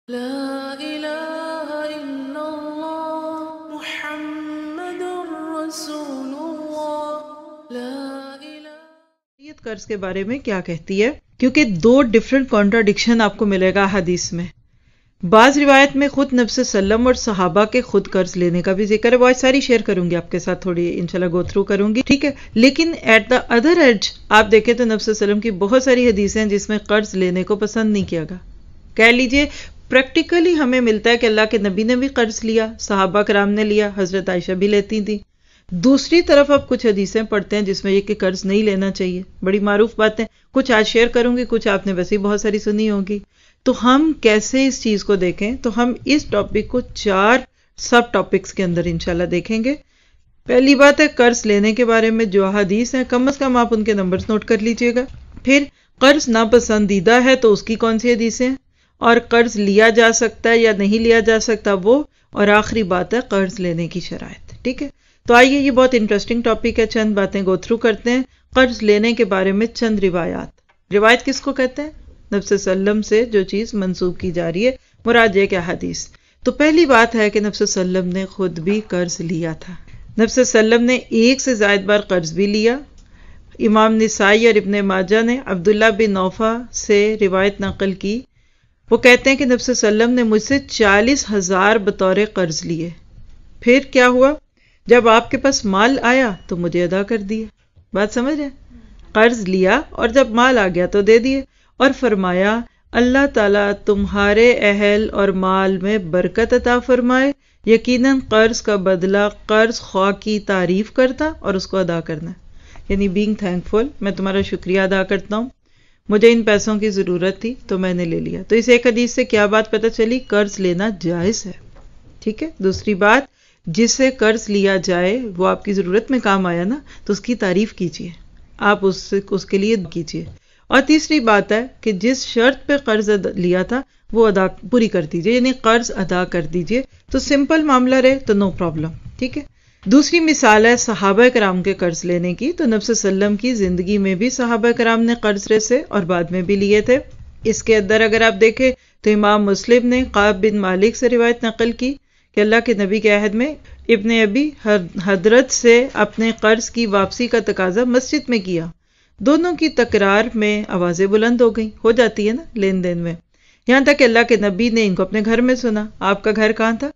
لا الہ الا اللہ محمد رسول اللہ لا الہ۔ قرض کے بارے میں کیا کہتی ہے، کیونکہ دو ڈیفرنٹ کانٹراڈکشن آپ کو ملے گا حدیث میں۔ بعض روایت میں خود نبی صلی اللہ علیہ وسلم اور صحابہ کے خود قرض لینے کا بھی ذکر ہے، بہت ساری شیئر کروں گی آپ کے ساتھ، تھوڑی انشاءاللہ گو تھرو کروں گی، ٹھیک ہے۔ لیکن ایٹ دا ادر ایج آپ دیکھیں تو نبی صلی اللہ علیہ وسلم کی بہت ساری حدیثیں ہیں جس میں قرض لینے کو پسند نہیں کیا گیا۔ کہہ لیجئے پریکٹیکلی ہمیں ملتا ہے کہ اللہ کے نبی نے بھی قرض لیا، صحابہ کرام نے لیا، حضرت عائشہ بھی لیتی تھی۔ دوسری طرف اب کچھ حدیثیں پڑھتے ہیں جس میں یہ کہ قرض نہیں لینا چاہیے، بڑی معروف باتیں، کچھ آج شیئر کروں گی، کچھ آپ نے ویسے ہی بہت ساری سنی ہوگی۔ تو ہم کیسے اس چیز کو دیکھیں، تو ہم اس ٹاپک کو 4 سب ٹاپکس کے اندر انشاءاللہ دیکھیں گے۔ پہلی بات ہے قرض لینے کے بارے میں جو حدیث ہیں کم از کم آپ ان کے نمبرز نوٹ کر لیجئے گا۔ پھر قرض ناپسندیدہ ہے تو اس کی کون سی حدیثیں، اور قرض لیا جا سکتا ہے یا نہیں لیا جا سکتا وہ، اور آخری بات ہے قرض لینے کی شرائط، ٹھیک ہے۔ تو آئیے، یہ بہت انٹرسٹنگ ٹاپک ہے، چند باتیں گو تھرو کرتے ہیں۔ قرض لینے کے بارے میں چند روایات۔ روایت کس کو کہتے ہیں؟ نبی صلی اللہ علیہ وسلم سے جو چیز منسوب کی جا رہی ہے، مراد یہ کہ حدیث۔ تو پہلی بات ہے کہ نبی صلی اللہ علیہ وسلم نے خود بھی قرض لیا تھا۔ نبی صلی اللہ علیہ وسلم نے 1 سے زائد بار قرض بھی لیا۔ امام نسائی اور ابن ماجہ نے عبداللہ بن نوفہ سے روایت نقل کی، وہ کہتے ہیں کہ نبی صلی اللہ علیہ وسلم نے مجھ سے 40,000 بطور قرض لیے، پھر کیا ہوا؟ جب آپ کے پاس مال آیا تو مجھے ادا کر دیے۔ بات سمجھ رہے ہیں؟ قرض لیا اور جب مال آ گیا تو دے دیے، اور فرمایا اللہ تعالیٰ تمہارے اہل اور مال میں برکت عطا فرمائے، یقیناً قرض کا بدلہ قرض خواہ کی تعریف کرتا اور اس کو ادا کرنا، یعنی بینگ تھینکفل، میں تمہارا شکریہ ادا کرتا ہوں، مجھے ان پیسوں کی ضرورت تھی تو میں نے لے لیا۔ تو اس ایک حدیث سے کیا بات پتہ چلی؟ قرض لینا جائز ہے، ٹھیک ہے۔ دوسری بات، جس سے قرض لیا جائے وہ آپ کی ضرورت میں کام آیا نا، تو اس کی تعریف کیجئے، آپ اس کے لیے کیجئے۔ اور تیسری بات ہے کہ جس شرط پہ قرض لیا تھا وہ ادا پوری کر دیجئے، یعنی قرض ادا کر دیجئے، تو سمپل معاملہ رہے تو نو پرابلم، ٹھیک ہے۔ دوسری مثال ہے صحابہ کرام کے قرض لینے کی۔ تو نبی صلی اللہ علیہ وسلم کی زندگی میں بھی صحابہ کرام نے قرض سے اور بعد میں بھی لیے تھے۔ اس کے اندر اگر آپ دیکھیں تو امام مسلم نے قعب بن مالک سے روایت نقل کی کہ اللہ کے نبی کے عہد میں ابن ابی حضرت سے اپنے قرض کی واپسی کا تقاضا مسجد میں کیا، دونوں کی تکرار میں آوازیں بلند ہو گئیں، ہو جاتی ہے نا لین دین میں، یہاں تک کہ اللہ کے نبی نے ان کو اپنے گھر میں سنا۔ آپ کا گھر کہاں تھا؟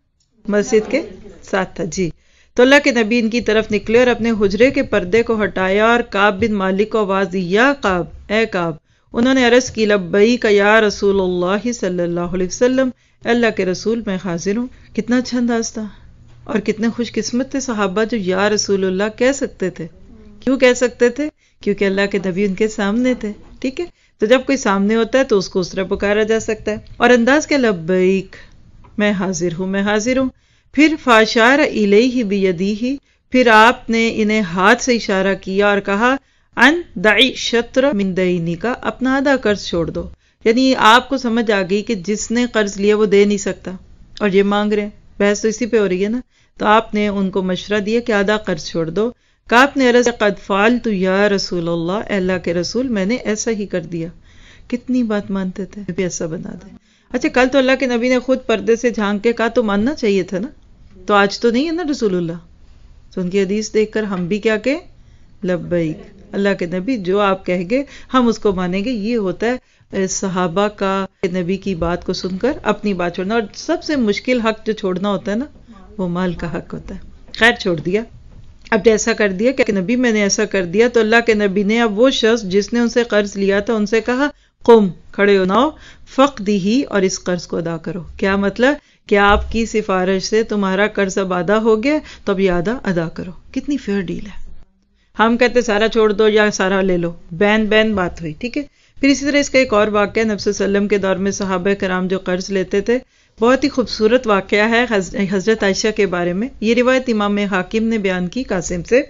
مسجد کے ساتھ تھا، جی۔ تو اللہ کے نبی ان کی طرف نکلے اور اپنے حجرے کے پردے کو ہٹایا اور قعب بن مالک کو آواز دی، یا قعب، اے قعب۔ انہوں نے عرض کی، لبیک یا رسول اللہ صلی اللہ علیہ وسلم، اللہ کے رسول میں حاضر ہوں۔ کتنا اچھا انداز تھا، اور کتنے خوش قسمت تھے صحابہ جو یا رسول اللہ کہہ سکتے تھے۔ کیوں کہہ سکتے تھے؟ کیونکہ اللہ کے نبی ان کے سامنے تھے، ٹھیک ہے۔ تو جب کوئی سامنے ہوتا ہے تو اس کو اس طرح پکارا جا سکتا ہے، اور انداز کے لبیک، میں حاضر ہوں، میں حاضر ہوں۔ پھر فاشار الیہ بیدیہ، پھر آپ نے انہیں ہاتھ سے اشارہ کیا اور کہا، ان دعی شطر من دینک، اپنا آدھا قرض چھوڑ دو، یعنی آپ کو سمجھ آ گئی کہ جس نے قرض لیا وہ دے نہیں سکتا اور یہ مانگ رہے ہیں، بحث تو اسی پہ ہو رہی ہے نا۔ تو آپ نے ان کو مشورہ دیا کہ آدھا قرض چھوڑ دو۔ کعب نے عرض، قد فعلت یا رسول اللہ، اللہ کے رسول میں نے ایسا ہی کر دیا۔ کتنی بات مانتے تھے، بھی ایسا بنا دیں۔ اچھا، کل تو اللہ کے نبی نے خود پردے سے جھانک کے کہا تو ماننا چاہیے تھا نا، تو آج تو نہیں ہے نا رسول اللہ، تو ان کی حدیث دیکھ کر ہم بھی کیا کہ لبیک، اللہ کے نبی جو آپ کہیں گے ہم اس کو مانیں گے۔ یہ ہوتا ہے صحابہ کا نبی کی بات کو سن کر اپنی بات چھوڑنا، اور سب سے مشکل حق جو چھوڑنا ہوتا ہے نا وہ مال کا حق ہوتا ہے۔ خیر، چھوڑ دیا، اب ایسا کر دیا کہ نبی میں نے ایسا کر دیا۔ تو اللہ کے نبی نے اب وہ شخص جس نے ان سے قرض لیا تھا ان سے کہا، قم، کھڑے ہو ناؤ، فقدہ، اور اس قرض کو ادا کرو۔ کیا مطلب کہ آپ کی سفارش سے تمہارا قرض اب ادا ہو گیا تو اب یہ آدھا ادا کرو۔ کتنی فیئر ڈیل ہے۔ ہم کہتے سارا چھوڑ دو یا سارا لے لو، بین بات ہوئی، ٹھیک ہے۔ پھر اسی طرح اس کا ایک اور واقعہ نبی صلی اللہ علیہ وسلم کے دور میں صحابہ کرام جو قرض لیتے تھے، بہت ہی خوبصورت واقعہ ہے حضرت عائشہ کے بارے میں۔ یہ روایت امام حاکم نے بیان کی قاسم سے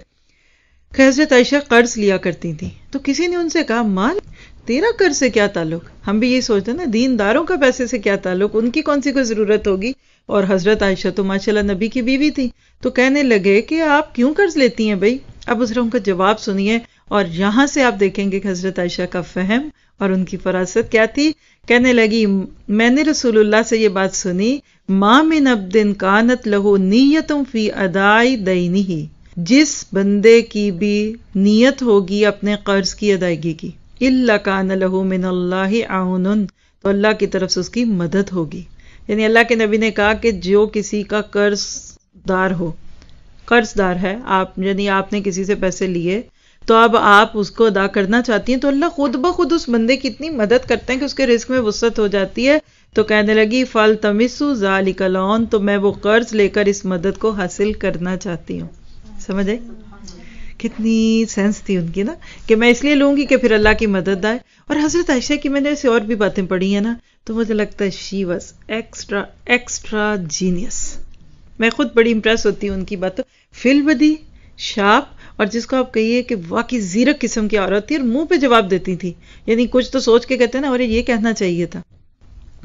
کہ حضرت عائشہ قرض لیا کرتی تھی، تو کسی نے ان سے کہا، مال تیرا قرض سے کیا تعلق؟ ہم بھی یہی سوچتے ہیں نا، دینداروں کا پیسے سے کیا تعلق، ان کی کون سی کوئی ضرورت ہوگی۔ اور حضرت عائشہ تو ماشاءاللہ نبی کی بیوی تھی، تو کہنے لگے کہ آپ کیوں قرض لیتی ہیں بھائی؟ اب اس ان کا جواب سنیے، اور یہاں سے آپ دیکھیں گے کہ حضرت عائشہ کا فہم اور ان کی فراست کیا تھی کہنے لگی میں نے رسول اللہ سے یہ بات سنی، ما من عبد کانت لہ نیت فی ادائی دینہ، جس بندے کی بھی نیت ہوگی اپنے قرض کی ادائیگی کی، الا کان لہ من اللہ عون، تو اللہ کی طرف سے اس کی مدد ہوگی. یعنی اللہ کے نبی نے کہا کہ جو کسی کا قرض دار ہے، آپ یعنی آپ نے کسی سے پیسے لیے تو اب آپ اس کو ادا کرنا چاہتی ہیں، تو اللہ خود بخود اس بندے کی اتنی مدد کرتے ہیں کہ اس کے رزق میں وسعت ہو جاتی ہے. تو کہنے لگی فالتمسوا ذلک العون، تو میں وہ قرض لے کر اس مدد کو حاصل کرنا چاہتی ہوں. سمجھ آئی؟ کتنی سینس تھی ان کی نا، کہ میں اس لیے لوں گی کہ پھر اللہ کی مدد آئے. اور حضرت عائشہ کی میں نے ایسے اور بھی باتیں پڑھی ہیں نا، تو مجھے لگتا ہے شی واز ایکسٹرا جینیس. میں خود بڑی امپریس ہوتی ہوں ان کی باتوں. فی البدی شارپ، اور جس کو آپ کہیے کہ واقعی زیرک قسم کی عورت تھی، اور منہ پہ جواب دیتی تھی. یعنی کچھ تو سوچ کے کہتے ہیں نا، اور یہ کہنا چاہیے تھا.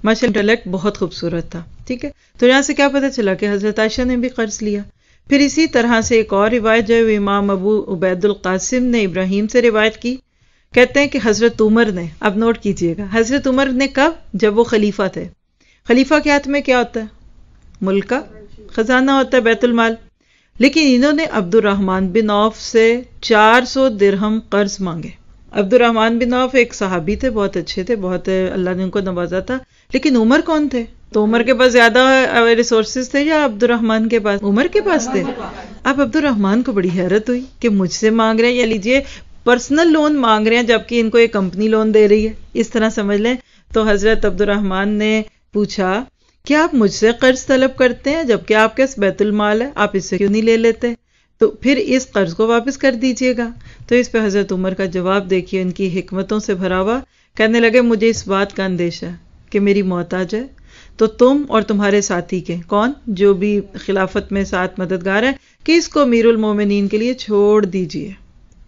ماشاء اللہ انٹلیکٹ بہت خوبصورت تھا. ٹھیک ہے، تو یہاں سے کیا پتہ چلا کہ حضرت عائشہ نے بھی قرض لیا. پھر اسی طرح سے ایک اور روایت جو ہے امام ابو عبید القاسم نے ابراہیم سے روایت کی. کہتے ہیں کہ حضرت عمر نے، اب نوٹ کیجئے گا، حضرت عمر نے کب؟ جب وہ خلیفہ تھے. خلیفہ کے ہاتھ میں کیا ہوتا ہے؟ ملک کا خزانہ ہوتا ہے، بیت المال. لیکن انہوں نے عبد الرحمن بن عوف سے 400 درہم قرض مانگے. عبد الرحمن بن عوف ایک صحابی تھے، بہت اچھے تھے، بہت اللہ نے ان کو نوازا تھا. لیکن عمر کون تھے؟ تو عمر کے پاس زیادہ ریسورسز تھے یا عبد الرحمن کے پاس؟ عمر کے پاس تھے. اب عبد الرحمن کو بڑی حیرت ہوئی کہ مجھ سے مانگ رہے ہیں، یا لیجیے پرسنل لون مانگ رہے ہیں جبکہ ان کو ایک کمپنی لون دے رہی ہے، اس طرح سمجھ لیں. تو حضرت عبد الرحمن نے پوچھا کیا آپ مجھ سے قرض طلب کرتے ہیں جبکہ آپ کے پاس بیت المال ہے، آپ اس سے کیوں نہیں لے لیتے؟ تو پھر اس قرض کو واپس کر دیجئے گا. تو اس پہ حضرت عمر کا جواب دیکھیے، ان کی حکمتوں سے بھرا ہوا. کہنے لگے مجھے اس بات کا اندیشہ ہے کہ میری موت آ جائے تو تم اور تمہارے ساتھی کے، کون جو بھی خلافت میں ساتھ مددگار ہیں، کہ اس کو امیر المومنین کے لیے چھوڑ دیجئے.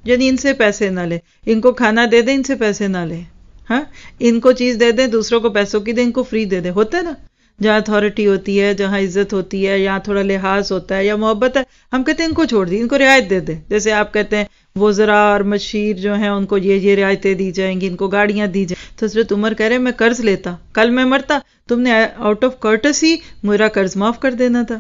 یعنی ان سے پیسے نہ لے، ان کو کھانا دے دیں، ان سے پیسے نہ لے. ہاں، ان کو چیز دے دیں، دوسروں کو پیسوں کی دیں، ان کو فری دے دیں. ہوتا ہے نا، جہاں اتھارٹی ہوتی ہے، جہاں عزت ہوتی ہے، یہاں تھوڑا لحاظ ہوتا ہے یا محبت ہے، ہم کہتے ہیں ان کو چھوڑ دی، ان کو رعایت دے دیں. جیسے آپ کہتے ہیں وزراء اور مشیر جو ہیں ان کو یہ رعایتیں دی جائیں گی، ان کو گاڑیاں دی جائیں. تو حضرت عمر کہہ رہے ہیں میں قرض لیتا، کل میں مرتا، تم نے آؤٹ آف کارٹسی میرا قرض معاف کر دینا تھا.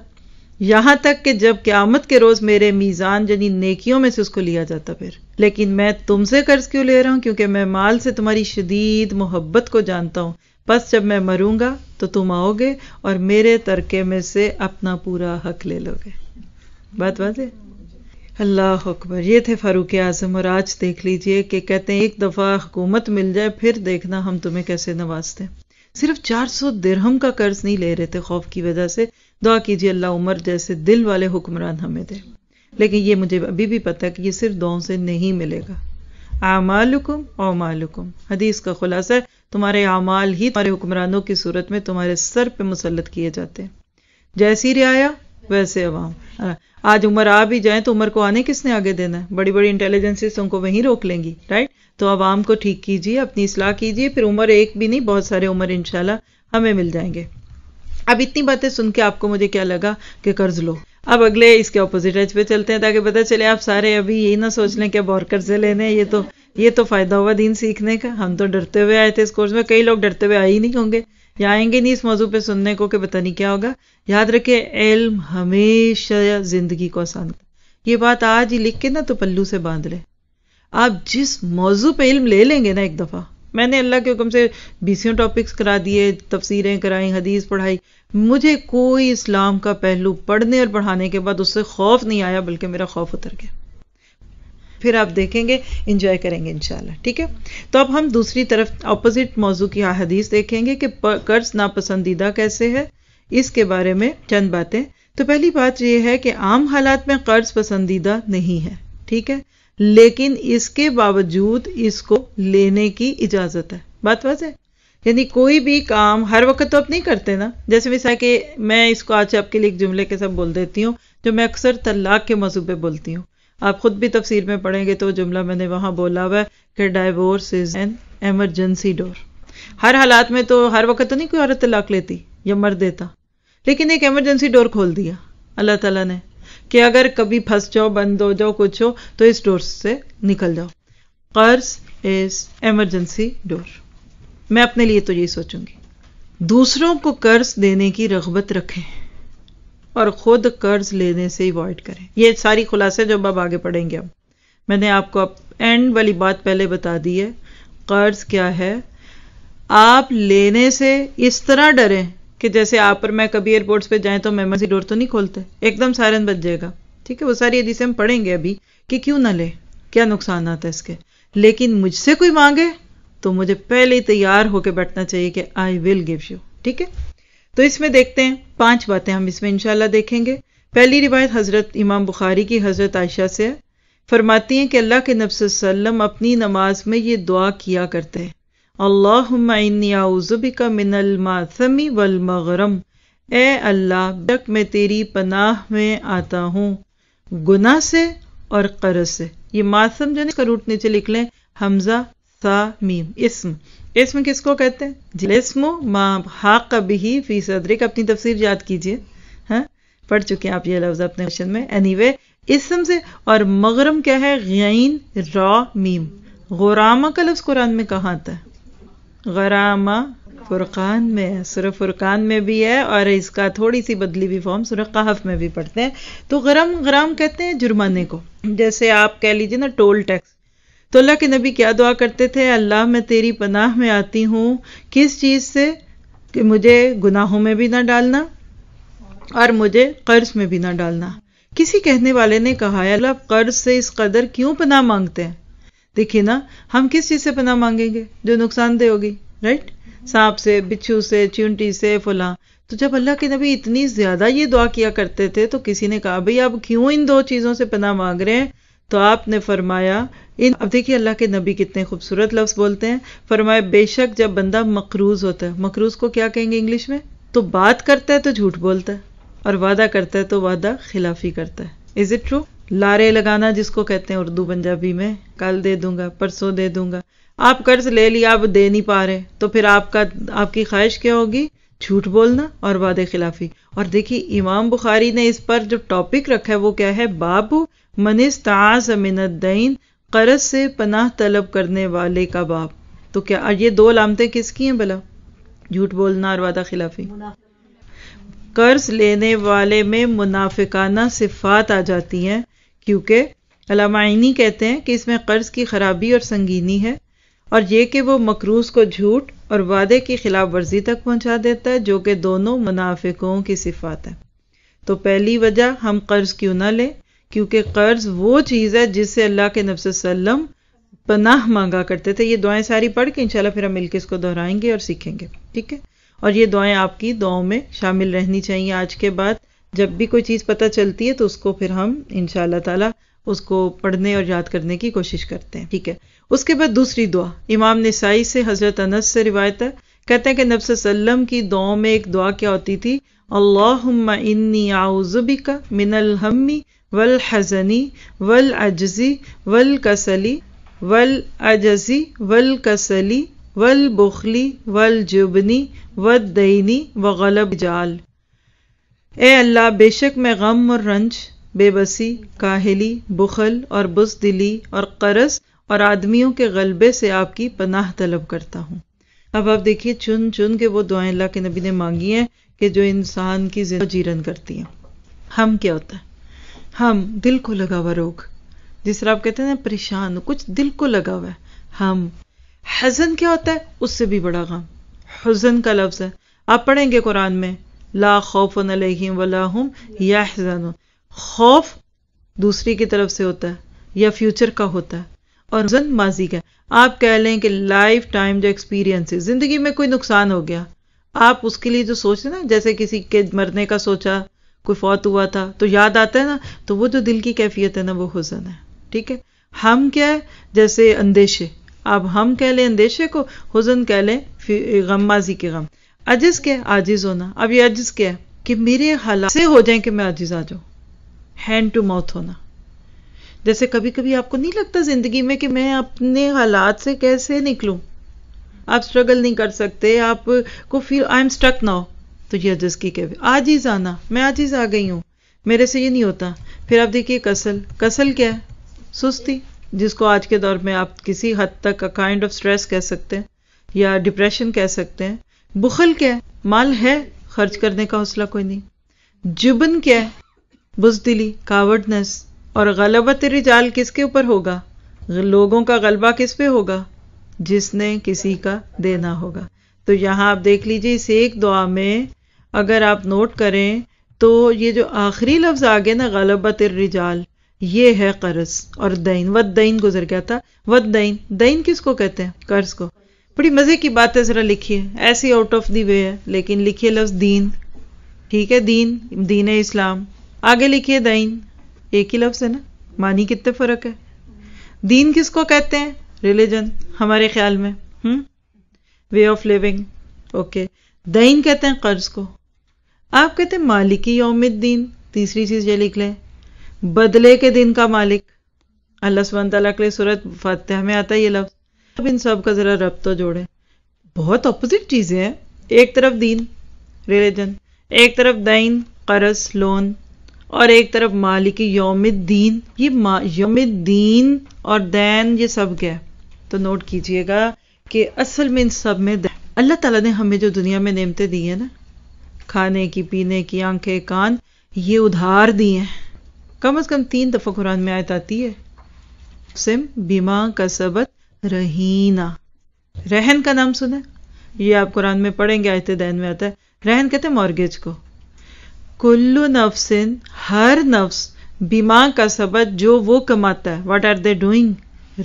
یہاں تک کہ جب قیامت کے روز میرے میزان یعنی نیکیوں میں سے اس کو لیا جاتا پھر. لیکن میں تم سے قرض کیوں لے رہا ہوں؟ کیونکہ میں مال سے تمہاری شدید محبت کو جانتا ہوں. بس جب میں مروں گا تو تم آؤ گے اور میرے ترکے میں سے اپنا پورا حق لے لو گے. بات واضح؟ اللہ اکبر. یہ تھے فاروق اعظم. اور آج دیکھ لیجئے کہ کہتے ہیں ایک دفعہ حکومت مل جائے پھر دیکھنا ہم تمہیں کیسے نوازتے ہیں. صرف 400 درہم کا قرض نہیں لے رہے تھے خوف کی وجہ سے. دعا کیجئے اللہ عمر جیسے دل والے حکمران ہمیں دے. لیکن یہ مجھے ابھی بھی پتہ ہے کہ یہ صرف دعاؤں سے نہیں ملے گا. اعمالکم اعمالکم، حدیث کا خلاصہ ہے تمہارے اعمال ہی تمہارے حکمرانوں کی صورت میں تمہارے سر پہ مسلط کیے جاتے ہیں. جیسی رعایا ویسے عوام. آج عمر آ بھی جائیں تو عمر کو آنے کس نے آگے دینا ہے؟ بڑی بڑی انٹیلیجنسز ان کو وہیں روک لیں گی، رائٹ؟ تو عوام کو ٹھیک کیجیے، اپنی اصلاح کیجیے، پھر عمر ایک بھی نہیں بہت سارے عمر انشاءاللہ ہمیں مل جائیں گے. اب اتنی باتیں سن کے آپ کو مجھے کیا لگا کہ قرض لو. اب اگلے اس کے اپوزٹ ایج پہ چلتے ہیں تاکہ پتہ چلے آپ سارے ابھی یہی نہ سوچ لیں کہ اب اور قرضے لینے. یہ تو فائدہ ہوا دین سیکھنے کا. ہم تو ڈرتے ہوئے آئے تھے اس کورس میں، کئی لوگ ڈرتے ہوئے آئے ہی نہیں ہوں گے یا آئیں گے نہیں اس موضوع پہ سننے کو کہ پتہ نہیں کیا ہوگا. یاد رکھے علم ہمیشہ زندگی کو آسان کرتا. یہ بات آج ہی لکھ کے نا تو پلو سے باندھ لیں. آپ جس موضوع پہ علم لے لیں گے نا ایک دفعہ، میں نے اللہ کے حکم سے 20 ٹاپکس کرا دیے، تفسیریں کرائیں، حدیث پڑھائی، مجھے کوئی اسلام کا پہلو پڑھنے اور پڑھانے کے بعد اس سے خوف نہیں آیا، بلکہ میرا خوف اتر گیا. پھر آپ دیکھیں گے، انجوائے کریں گے انشاءاللہ. ٹھیک ہے، تو اب ہم دوسری طرف اپوزٹ موضوع کی حدیث دیکھیں گے کہ قرض ناپسندیدہ کیسے ہے. اس کے بارے میں چند باتیں. تو پہلی بات یہ ہے کہ عام حالات میں قرض پسندیدہ نہیں ہے، ٹھیک ہے، لیکن اس کے باوجود اس کو لینے کی اجازت ہے. بات واضح؟ یعنی کوئی بھی کام ہر وقت تو آپ نہیں کرتے نا. جیسے مثال کہ میں اس کو آج آپ کے لیے ایک جملے کے ساتھ بول دیتی ہوں جو میں اکثر طلاق کے موضوع پہ بولتی ہوں. آپ خود بھی تفسیر میں پڑھیں گے تو جملہ میں نے وہاں بولا ہوا ہے کہ ڈائیورس از این ایمرجنسی ڈور. ہر حالات میں تو ہر وقت تو نہیں کوئی عورت طلاق لیتی یا مرد دیتا، لیکن ایک ایمرجنسی ڈور کھول دیا اللہ تعالیٰ نے کہ اگر کبھی پھنس جاؤ، بند ہو جاؤ، کچھ ہو تو اس ڈور سے نکل جاؤ. قرض از ایمرجنسی ڈور. میں اپنے لیے تو یہی سوچوں گی. دوسروں کو قرض دینے کی رغبت رکھیں اور خود قرض لینے سے ایوائڈ کریں. یہ ساری خلاصے جو اب آگے پڑھیں گے. اب میں نے آپ کو اینڈ والی بات پہلے بتا دی ہے. قرض کیا ہے؟ آپ لینے سے اس طرح ڈریں کہ جیسے آپ اور میں کبھی ایئرپورٹس پہ جائیں تو ایمرجنسی ڈور تو نہیں کھولتے, ایک دم سائرن بج جائے گا. ٹھیک ہے, وہ ساری حدیثیں ہم پڑھیں گے ابھی کہ کیوں نہ لے, کیا نقصانات ہے اس کے. لیکن مجھ سے کوئی مانگے تو مجھے پہلے ہی تیار ہو کے بیٹھنا چاہیے کہ آئی ول گیو یو. ٹھیک ہے, تو اس میں دیکھتے ہیں 5 باتیں ہم اس میں انشاءاللہ دیکھیں گے. پہلی روایت حضرت امام بخاری کی حضرت عائشہ سے ہے. فرماتی ہیں کہ اللہ کے نبی صلی اللہ علیہ وسلم اپنی نماز میں یہ دعا کیا کرتے ہیں, اللہم انی اعوذ بک من الماثم والمغرم. اے اللہ, بک میں تیری پناہ میں آتا ہوں گناہ سے اور قرض سے. یہ ماثم جو ہے اس کا روٹ نیچے لکھ لیں, حمزہ سا میم. اسم کس کو کہتے ہیں؟ جسم ما حاق بہ فی صدرک. اپنی تفسیر یاد کیجئے, ہاں پڑھ چکے ہیں آپ یہ لفظ اپنے کوشچن میں. اینی اسم سے. اور مغرم کیا ہے؟ غین را میم. غرامہ کا لفظ قرآن میں کہاں آتا ہے؟ غرامہ فرقان میں ہے, سورہ فرقان میں بھی ہے, اور اس کا تھوڑی سی بدلی بھی فارم سورہ قحف میں بھی پڑھتے ہیں. تو غرام کہتے ہیں جرمانے کو, جیسے آپ کہہ لیجئے نا ٹول ٹیکس. تو اللہ کے نبی کیا دعا کرتے تھے؟ اللہ میں تیری پناہ میں آتی ہوں کس چیز سے؟ کہ مجھے گناہوں میں بھی نہ ڈالنا اور مجھے قرض میں بھی نہ ڈالنا. کسی کہنے والے نے کہا ہے اللہ قرض سے اس قدر کیوں پناہ مانگتے ہیں؟ دیکھیے نا, ہم کس چیز سے پناہ مانگیں گے جو نقصان دہ ہوگی؟ رائٹ, سانپ سے, بچھو سے, چونٹی سے, فلاں. تو جب اللہ کے نبی اتنی زیادہ یہ دعا کیا کرتے تھے تو کسی نے کہا بھئی آپ کیوں ان 2 چیزوں سے پناہ مانگ رہے ہیں؟ تو آپ نے فرمایا اب دیکھیے اللہ کے نبی کتنے خوبصورت لفظ بولتے ہیں. فرمایا بے شک جب بندہ مقروض ہوتا ہے, مقروض کو کیا کہیں گے انگلش میں؟ تو بات کرتا ہے تو جھوٹ بولتا ہے, اور وعدہ کرتا ہے تو وعدہ خلافی کرتا ہے. Is it true? لارے لگانا جس کو کہتے ہیں اردو پنجابی میں, کل دے دوں گا, پرسوں دے دوں گا. آپ قرض لے لیا, آپ دے نہیں پا رہے, تو پھر آپ کی خواہش کیا ہوگی؟ جھوٹ بولنا اور وعدے خلافی. اور دیکھیے امام بخاری نے اس پر جو ٹاپک رکھا ہے وہ کیا ہے؟ باب من استعاذ من الدین, قرض سے پناہ طلب کرنے والے کا باب. تو کیا یہ 2 علامتیں کس کی ہیں بلا؟ جھوٹ بولنا اور وعدہ خلافی. قرض لینے والے میں منافقانہ صفات آ جاتی ہیں, کیونکہ علامہ عینی کہتے ہیں کہ اس میں قرض کی خرابی اور سنگینی ہے, اور یہ کہ وہ مقروض کو جھوٹ اور وعدے کی خلاف ورزی تک پہنچا دیتا ہے, جو کہ دونوں منافقوں کی صفات ہیں. تو پہلی وجہ ہم قرض کیوں نہ لیں, کیونکہ قرض وہ چیز ہے جس سے اللہ کے نبی صلی اللہ علیہ وسلم پناہ مانگا کرتے تھے. یہ دعائیں ساری پڑھ کے انشاءاللہ پھر ہم مل کے اس کو دہرائیں گے اور سیکھیں گے. ٹھیک ہے, اور یہ دعائیں آپ کی دعاؤں میں شامل رہنی چاہیے. آج کے بعد جب بھی کوئی چیز پتہ چلتی ہے تو اس کو پھر ہم انشاءاللہ تعالی اس کو پڑھنے اور یاد کرنے کی کوشش کرتے ہیں. ٹھیک ہے, اس کے بعد دوسری دعا امام نسائی سے حضرت انس سے روایت ہے, کہتے ہیں کہ نبی صلی اللہ علیہ وسلم کی دعاؤں میں ایک دعا کیا ہوتی تھی؟ اللہم انی اعوذ بک من الہم والحزن والعجز والکسل والبخل والجبن والدین وغلب جال. اے اللہ, بے شک میں غم اور رنج, بے بسی, کاہلی, بخل اور بزدلی اور قرض اور آدمیوں کے غلبے سے آپ کی پناہ طلب کرتا ہوں. اب آپ دیکھیے چن چن کے وہ دعائیں اللہ کے نبی نے مانگی ہیں کہ جو انسان کی زندگی جیرن کرتی ہیں. ہم کیا ہوتا ہے؟ ہم دل کو لگا ہوا روگ, جس طرح آپ کہتے ہیں نا پریشان, کچھ دل کو لگا ہوا ہے. ہم حزن کیا ہوتا ہے؟ اس سے بھی بڑا غم. حزن کا لفظ ہے, آپ پڑھیں گے قرآن میں لا خوف علیہم ولا ہم یحزنون. خوف دوسری کی طرف سے ہوتا ہے یا فیوچر کا ہوتا ہے, اور حزن ماضی کا. آپ کہہ لیں کہ لائف ٹائم جو ایکسپیرینس ہے, زندگی میں کوئی نقصان ہو گیا, آپ اس کے لیے جو سوچتے نا, جیسے کسی کے مرنے کا سوچا, کوئی فوت ہوا تھا تو یاد آتا ہے نا, تو وہ جو دل کی کیفیت ہے نا وہ حزن ہے. ٹھیک ہے, ہم کیا ہے؟ جیسے اندیشے, اب ہم کہہ لیں اندیشے کو, حزن کہہ لیں غم, ماضی کے غم. عجز کیا ہے؟ عاجز ہونا. اب یہ عجز کیا ہے؟ کہ میرے حالات سے ہو جائیں کہ میں عاجز آ جاؤں. ہینڈ ٹو ماؤتھ ہونا. جیسے کبھی کبھی آپ کو نہیں لگتا زندگی میں کہ میں اپنے حالات سے کیسے نکلوں, آپ سٹرگل نہیں کر سکتے, آپ کو فیل آئی ایم اسٹک ناؤ, تو یہ عجز کی کیفیت. عاجز آنا, میں عاجز آ گئی ہوں, میرے سے یہ نہیں ہوتا. پھر آپ دیکھیے کسل کیا ہے؟ سستی, جس کو آج کے دور میں آپ کسی حد تک کائنڈ آف سٹریس کہہ سکتے ہیں. یا ڈپریشن کہہ سکتے ہیں. بخل کیا ہے؟ مال ہے خرچ کرنے کا حوصلہ کوئی نہیں. جبن کیا ہے؟ بزدلی، کاورڈنس. اور غلبت الرجال کس کے اوپر ہوگا؟ لوگوں کا غلبہ کس پہ ہوگا؟ جس نے کسی کا دینا ہوگا. تو یہاں آپ دیکھ لیجئے اس ایک دعا میں اگر آپ نوٹ کریں تو یہ جو آخری لفظ آگے نا غلبت الرجال، یہ ہے قرض اور دین. والدین گزر گیا تھا. والدین، دین کس کو کہتے ہیں؟ قرض کو. بڑی مزے کی بات ہے، ذرا لکھیے، ایسی آؤٹ آف دی وے ہے لیکن لکھیے لفظ دین. ٹھیک ہے، دین، دین اسلام. آگے لکھیے دین، ایک ہی لفظ ہے نا، معنی کتنے فرق ہے. دین کس کو کہتے ہیں؟ ریلیجن ہمارے خیال میں، وے آف لیونگ. اوکے. دین کہتے ہیں قرض کو. آپ کہتے ہیں مالکی یوم الدین. تیسری چیز یہ لکھ لیں، بدلے کے دن کا مالک. اللہ سبحانہ تعالیٰ کے لیے سورۃ فاتحہ میں آتا ہے یہ لفظ. اب ان سب کا ذرا ربط تو جوڑیں. بہت اپوزٹ چیزیں ہیں. ایک طرف دین ریلیجن، ایک طرف دین قرض لون، اور ایک طرف مالکی یوم الدین. یہ یوم الدین اور دین یہ سب کیا ہے؟ تو نوٹ کیجئے گا کہ اصل میں ان سب میں اللہ تعالیٰ نے ہمیں جو دنیا میں نعمتیں دی ہیں نا، کھانے کی، پینے کی، آنکھیں، کان، یہ ادھار دی ہیں. کم از کم 3 دفعہ قرآن میں آیت آتی ہے سم بیما کسبت رہینہ. رہن کا نام سنا ہے؟ یہ آپ قرآن میں پڑھیں گے، آیت دین میں آتا ہے. رہن کہتے ہیں مارگیج کو. کلو نفس، ہر نفس، بیما کسبت، جو وہ کماتا ہے. What are they doing?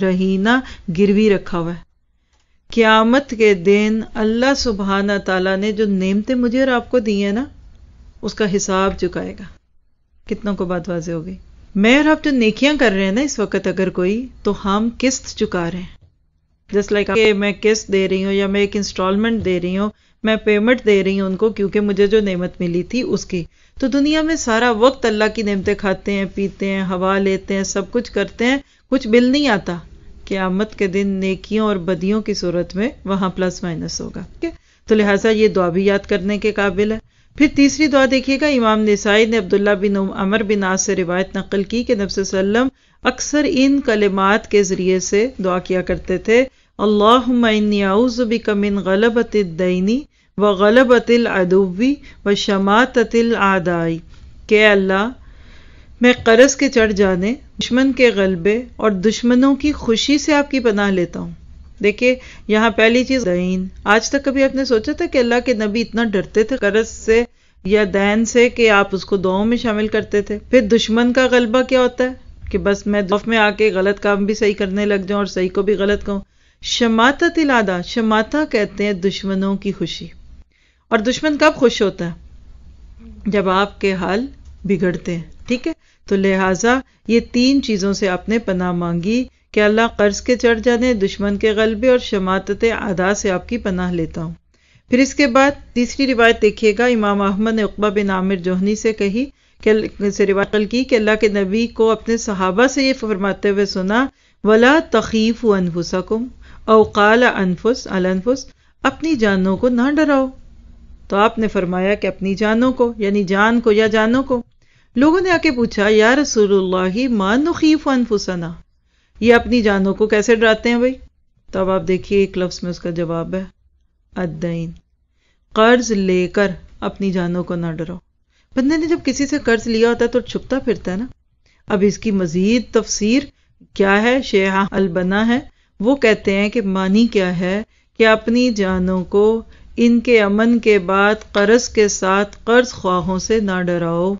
رہینہ، گروی رکھا ہوا ہے. قیامت کے دن اللہ سبحانہ تعالیٰ نے جو نعمتیں مجھے اور آپ کو دی ہیں نا، اس کا حساب چکائے گا. کتنوں کو بات واضح ہو گئی؟ میں اور آپ جو نیکیاں کر رہے ہیں نا اس وقت، اگر کوئی، تو ہم قسط چکا رہے ہیں. جس لائک میں قسط دے رہی ہوں یا میں ایک انسٹالمنٹ دے رہی ہوں، میں پیمنٹ دے رہی ہوں ان کو کیونکہ مجھے جو نعمت ملی تھی اس کی. تو دنیا میں سارا وقت اللہ کی نعمتیں کھاتے ہیں، پیتے ہیں، ہوا لیتے ہیں، سب کچھ کرتے ہیں، کچھ بل نہیں آتا. قیامت کے دن نیکیوں اور بدیوں کی صورت میں وہاں پلس مائنس ہوگا. تو لہٰذا یہ دعا بھی یاد کرنے کے قابل ہے. پھر تیسری دعا دیکھیے گا، امام نسائی نے عبداللہ بن عمر بن عاص سے روایت نقل کی کہ نبی صلی اللہ علیہ وسلم اکثر ان کلمات کے ذریعے سے دعا کیا کرتے تھے. اللہم انی اعوذ بک من غلبۃ الدین وغلبۃ العدو وشماتۃ الاعداء. کہ اللہ، میں قرض کے چڑھ جانے، دشمن کے غلبے اور دشمنوں کی خوشی سے آپ کی پناہ لیتا ہوں. دیکھیں یہاں پہلی چیز دین. آج تک کبھی آپ نے سوچا تھا کہ اللہ کے نبی اتنا ڈرتے تھے قرض سے یا دین سے کہ آپ اس کو دعاؤں میں شامل کرتے تھے؟ پھر دشمن کا غلبہ کیا ہوتا ہے کہ بس میں دف میں آ کے غلط کام بھی صحیح کرنے لگ جاؤں اور صحیح کو بھی غلط کہوں. شماتۃ الاعداء، شماتہ کہتے ہیں دشمنوں کی خوشی. اور دشمن کب خوش ہوتا ہے؟ جب آپ کے حال بگڑتے ہیں. ٹھیک ہے، تو لہٰذا یہ 3 چیزوں سے آپ نے پناہ مانگی کہ اللہ قرض کے چڑھ جانے، دشمن کے غلبے اور شماتت اعداء سے آپ کی پناہ لیتا ہوں. پھر اس کے بعد تیسری روایت دیکھیے گا، امام احمد نے عقبہ بن عامر جوہنی سے کہی کہ روایت کی کہ اللہ کے نبی کو اپنے صحابہ سے یہ فرماتے ہوئے سنا، وَلَا تَخِيفُوا أَنفُسَكُمْ او قال انفس الانفس، اپنی جانوں کو نہ ڈراؤ. تو آپ نے فرمایا کہ اپنی جانوں کو، یعنی جان کو یا جانوں کو. لوگوں نے آ کے پوچھا، یا رسول اللہ ما نخیف انفسنا، یہ اپنی جانوں کو کیسے ڈراتے ہیں بھائی؟ تو اب آپ دیکھیے ایک لفظ میں اس کا جواب ہے الدین. قرض لے کر اپنی جانوں کو نہ ڈراؤ. بندے نے جب کسی سے قرض لیا ہوتا ہے تو چھپتا پھرتا ہے نا. اب اس کی مزید تفسیر کیا ہے؟ شیخ البنا ہے، وہ کہتے ہیں کہ معنی کیا ہے کہ اپنی جانوں کو ان کے امن کے بعد قرض کے ساتھ قرض خواہوں سے نہ ڈراؤ.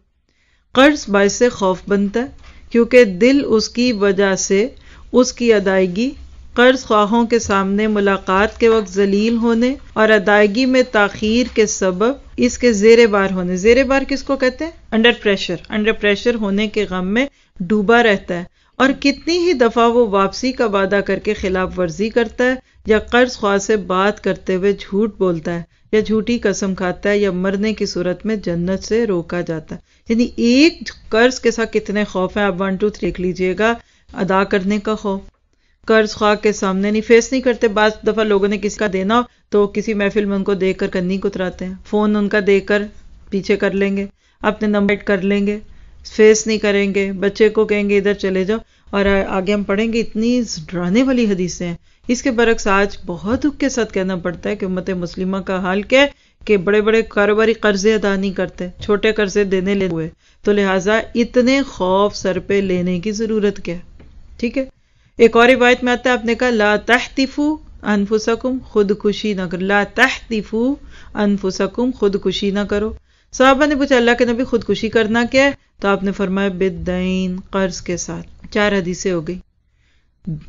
قرض باعث خوف بنتا ہے کیونکہ دل اس کی وجہ سے اس کی ادائیگی، قرض خواہوں کے سامنے ملاقات کے وقت ذلیل ہونے اور ادائیگی میں تاخیر کے سبب اس کے زیر بار ہونے. زیر بار کس کو کہتے ہیں؟ انڈر پریشر ہونے کے غم میں ڈوبا رہتا ہے. اور کتنی ہی دفعہ وہ واپسی کا وعدہ کر کے خلاف ورزی کرتا ہے، یا قرض خواہ سے بات کرتے ہوئے جھوٹ بولتا ہے، یا جھوٹی قسم کھاتا ہے، یا مرنے کی صورت میں جنت سے روکا جاتا ہے. یعنی ایک قرض کے ساتھ کتنے خوف ہیں، آپ 1 2 3 دیکھ لیجئے گا. ادا کرنے کا خوف، قرض خواہ کے سامنے نہیں، فیس نہیں کرتے. بعض دفعہ لوگوں نے کسی کا دینا تو کسی محفل میں ان کو دیکھ کر کنی کتراتے ہیں، فون ان کا دیکھ کر پیچھے کر لیں گے، اپنے نمبر کر لیں گے، فیس نہیں کریں گے، بچے کو کہیں گے ادھر چلے جاؤ. اور آگے ہم پڑھیں گے اتنی ڈرانے والی حدیثیں ہیں. اس کے برعکس آج بہت دکھ کے ساتھ کہنا پڑتا ہے کہ امت مسلمہ کا حال کیا ہے کہ بڑے بڑے کاروباری قرضے ادا نہیں کرتے، چھوٹے قرضے دینے لے ہوئے، تو لہٰذا اتنے خوف سر پہ لینے کی ضرورت کیا ہے. ٹھیک ہے. ایک اور روایت میں آتا ہے آپ نے کہا لا تحتفوا انفسکم، خودکشی نہ کرو. لا تحتفوا انفسکم، خودکشی نہ کرو. صحابہ نے پوچھا اللہ کے نبی خودکشی کرنا کیا ہے؟ تو آپ نے فرمایا بالدین، قرض کے ساتھ. 4 حدیثیں ہو گئی.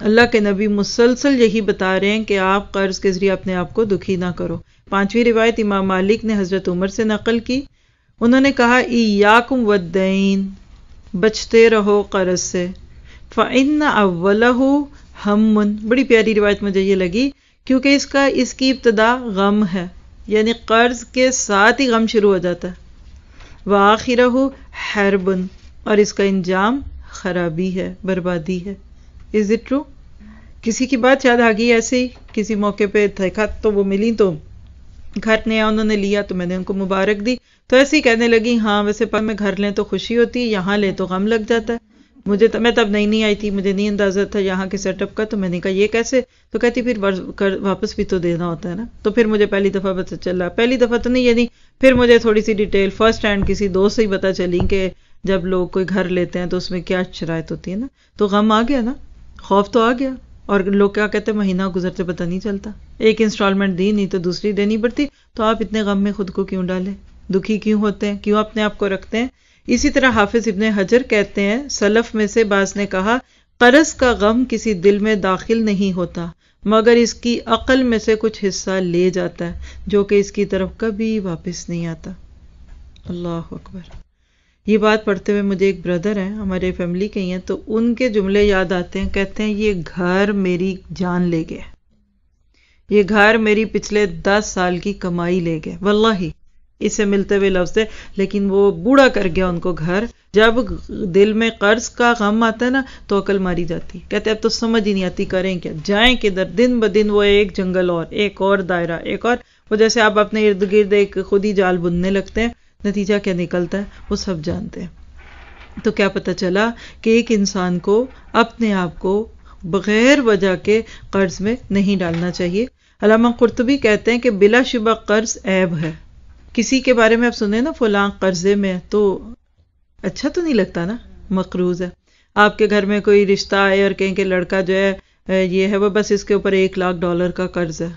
اللہ کے نبی مسلسل یہی بتا رہے ہیں کہ آپ قرض کے ذریعے اپنے آپ کو دکھی نہ کرو. 5ویں روایت امام مالک نے حضرت عمر سے نقل کی. انہوں نے کہا ایاکم والدین، بچتے رہو قرض سے. فإن أولہ ہم، بڑی پیاری روایت مجھے یہ لگی کیونکہ اس کی ابتدا غم ہے، یعنی قرض کے ساتھ ہی غم شروع ہو جاتا ہے. وآخرہ حرب، اور اس کا انجام خرابی ہے، بربادی ہے. Is it true? کسی کی بات یاد آ گئی ایسے ہی کسی موقع پہ دیکھا تو وہ ملی تو گھر نیا انہوں نے لیا تو میں نے ان کو مبارک دی، تو ایسے ہی کہنے لگی ہاں ویسے میں گھر لیں تو خوشی ہوتی ہے، یہاں لیں تو غم لگ جاتا ہے. میں تب نہیں آئی تھی، مجھے نہیں اندازہ تھا یہاں کے سیٹ اپ کا. تو میں نے کہا یہ کیسے؟ تو کہتی پھر واپس بھی تو دینا ہوتا ہے نا. تو پھر مجھے پہلی دفعہ پتہ چلا، پہلی دفعہ تو نہیں یعنی پھر مجھے تھوڑی سی ڈیٹیل فرسٹ ہینڈ کسی دوست سے ہی پتہ چلی کہ جب لوگ کوئی گھر لیتے ہیں تو اس میں کیا شرائط ہوتی ہے نا. تو غم آ گیا نا، خوف تو آ گیا. اور لوگ کیا کہتے ہیں مہینہ گزرتے پتہ نہیں چلتا، ایک انسٹالمنٹ دی نہیں تو دوسری دینی پڑتی. تو آپ اتنے غم میں خود کو کیوں ڈالیں؟ دکھی کیوں ہوتے ہیں؟ کیوں اپنے آپ کو رکھتے ہیں؟ اسی طرح حافظ ابن حجر کہتے ہیں سلف میں سے بعض نے کہا قرض کا غم کسی دل میں داخل نہیں ہوتا مگر اس کی عقل میں سے کچھ حصہ لے جاتا ہے جو کہ اس کی طرف کبھی واپس نہیں آتا. اللہ اکبر. یہ بات پڑھتے ہوئے مجھے ایک بردر ہیں ہمارے فیملی کے ہی ہیں، تو ان کے جملے یاد آتے ہیں. کہتے ہیں یہ گھر میری جان لے گیا، یہ گھر میری پچھلے 10 سال کی کمائی لے گیا. واللہ اس سے ملتے ہوئے لفظ ہے، لیکن وہ بوڑھا کر گیا ان کو گھر. جب دل میں قرض کا غم آتا ہے نا تو عقل ماری جاتی. کہتے اب تو سمجھ ہی نہیں آتی کریں کیا، جائیں کدھر. دن بدن وہ ایک جنگل اور ایک اور دائرہ ایک اور، وہ جیسے آپ اپنے ارد گرد ایک خود ہی جال بننے لگتے ہیں. نتیجہ کیا نکلتا ہے وہ سب جانتے ہیں. تو کیا پتہ چلا کہ ایک انسان کو اپنے آپ کو بغیر وجہ کے قرض میں نہیں ڈالنا چاہیے. علامہ قرطبی کہتے ہیں کہ بلا شبہ قرض عیب ہے. کسی کے بارے میں آپ سنیں نا فلاں قرضے میں تو اچھا تو نہیں لگتا نا، مقروض ہے. آپ کے گھر میں کوئی رشتہ آئے اور کہیں کہ لڑکا جو ہے یہ ہے وہ بس اس کے اوپر $1,00,000 کا قرض ہے،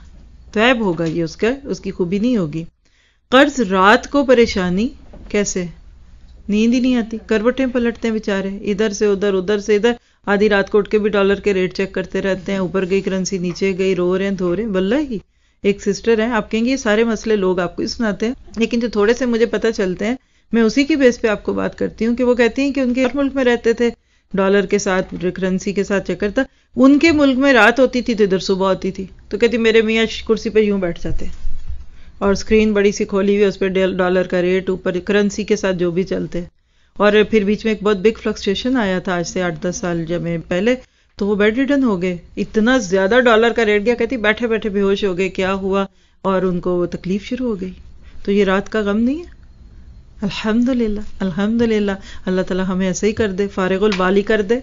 تو عیب ہوگا یہ، اس کی خوبی نہیں ہوگی. قرض رات کو پریشانی، کیسے نیند ہی نہیں آتی، کروٹیں پلٹتے ہیں بیچارے، ادھر سے ادھر ادھر سے ادھر، آدھی رات کو اٹھ کے بھی ڈالر کے ریٹ چیک کرتے رہتے ہیں، اوپر گئی کرنسی نیچے گئی، رو رہے ہیں دھو رہے ہیں. واللہ ایک سسٹر ہیں، آپ کہیں گے یہ سارے مسئلے لوگ آپ کو سناتے ہیں، لیکن جو تھوڑے سے مجھے پتہ چلتے ہیں میں اسی کی بیس پہ آپ کو بات کرتی ہوں. کہ وہ کہتی ہیں کہ ان کے ملک میں رہتے تھے ڈالر کے ساتھ کرنسی کے ساتھ چکر تھا، ان کے ملک میں رات ہوتی تھی تو ادھر صبح ہوتی تھی. تو کہتی میرے میاں کرسی پہ یوں بیٹھ جاتے اور اسکرین بڑی سی کھولی ہوئی، اس پہ ڈالر کا ریٹ اوپر کرنسی کے ساتھ جو بھی چلتے. اور پھر بیچ میں ایک بہت بگ فلکچویشن آیا تھا آج سے 8-10 سال جب پہلے، تو وہ بیڈ ریڈن ہو گئے، اتنا زیادہ ڈالر کا ریٹ گیا. کہتی بیٹھے بیٹھے بے ہوش ہو گئے، کیا ہوا، اور ان کو تکلیف شروع ہو گئی. تو یہ رات کا غم نہیں ہے. الحمدللہ الحمدللہ، اللہ تعالیٰ ہمیں ایسے ہی کر دے، فارغ البالی کر دے.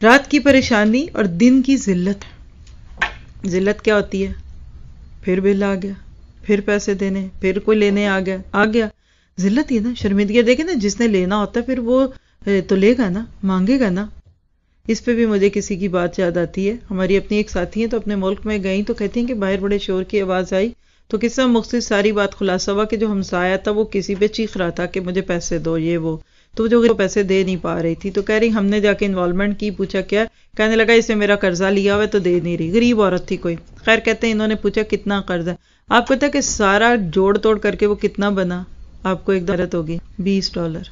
رات کی پریشانی اور دن کی ذلت. ذلت کیا ہوتی ہے؟ پھر بل آ گیا، پھر پیسے دینے، پھر کوئی لینے آ گیا. ذلت ہی نا، شرمندگی. دیکھیں نا جس نے لینا ہوتا ہے پھر وہ تو لے گا نا، مانگے گا نا. اس پہ بھی مجھے کسی کی بات یاد آتی ہے. ہماری اپنی ایک ساتھی ہیں تو اپنے ملک میں گئیں تو کہتی ہیں کہ باہر بڑے شور کی آواز آئی تو کس طرح مختصر ساری بات خلاصہ ہوا کہ جو ہمسایہ تھا وہ کسی پہ چیخ رہا تھا کہ مجھے پیسے دو یہ وہ، تو جو پیسے دے نہیں پا رہی تھی تو کہہ رہی ہم نے جا کے انوالومنٹ کی، پوچھا کیا، کہنے لگا اس نے میرا قرضہ لیا ہوا ہے تو دے نہیں رہی. غریب عورت تھی کوئی. خیر کہتے ہیں انہوں نے پوچھا کتنا قرض ہے. آپ پتہ کہ سارا جوڑ توڑ کر کے وہ کتنا بنا؟ آپ کو ایک درت ہوگی $20.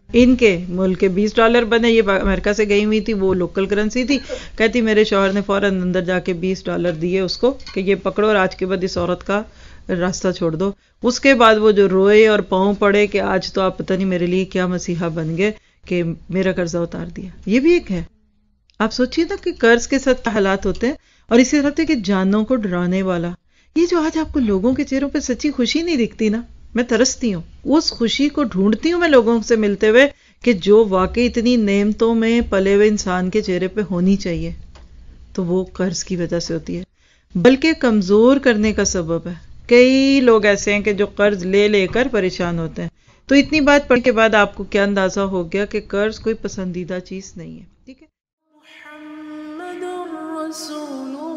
ان کے ملک کے $20 بنے. یہ امریکہ سے گئی ہوئی تھی، وہ لوکل کرنسی تھی. کہتی میرے شوہر نے فوراً اندر جا کے $20 دیے اس کو کہ یہ پکڑو اور آج کے بعد اس عورت کا راستہ چھوڑ دو. اس کے بعد وہ جو روئے اور پاؤں پڑے کہ آج تو آپ پتہ نہیں میرے لیے کیا مسیحا بن گئے کہ میرا قرضہ اتار دیا. یہ بھی ایک ہے. آپ سوچیے نا کہ قرض کے ساتھ حالات ہوتے ہیں. اور اسی طرح کہ جانوں کو ڈرانے والا. یہ جو آج آپ کو لوگوں کے چہروں پہ سچی خوشی نہیں دکھتی نا، میں ترستی ہوں. اس خوشی کو ڈھونڈتی ہوں میں لوگوں سے ملتے ہوئے کہ جو واقعی اتنی نعمتوں میں پلے ہوئے انسان کے چہرے پہ ہونی چاہیے تو وہ قرض کی وجہ سے ہوتی ہے، بلکہ کمزور کرنے کا سبب ہے۔ کئی لوگ ایسے ہیں کہ جو قرض لے لے کر پریشان ہوتے ہیں۔ تو اتنی بات پڑھنے کے بعد آپ کو کیا اندازہ ہو گیا کہ قرض کوئی پسندیدہ چیز نہیں ہے، ٹھیک ہے؟ محمد رسول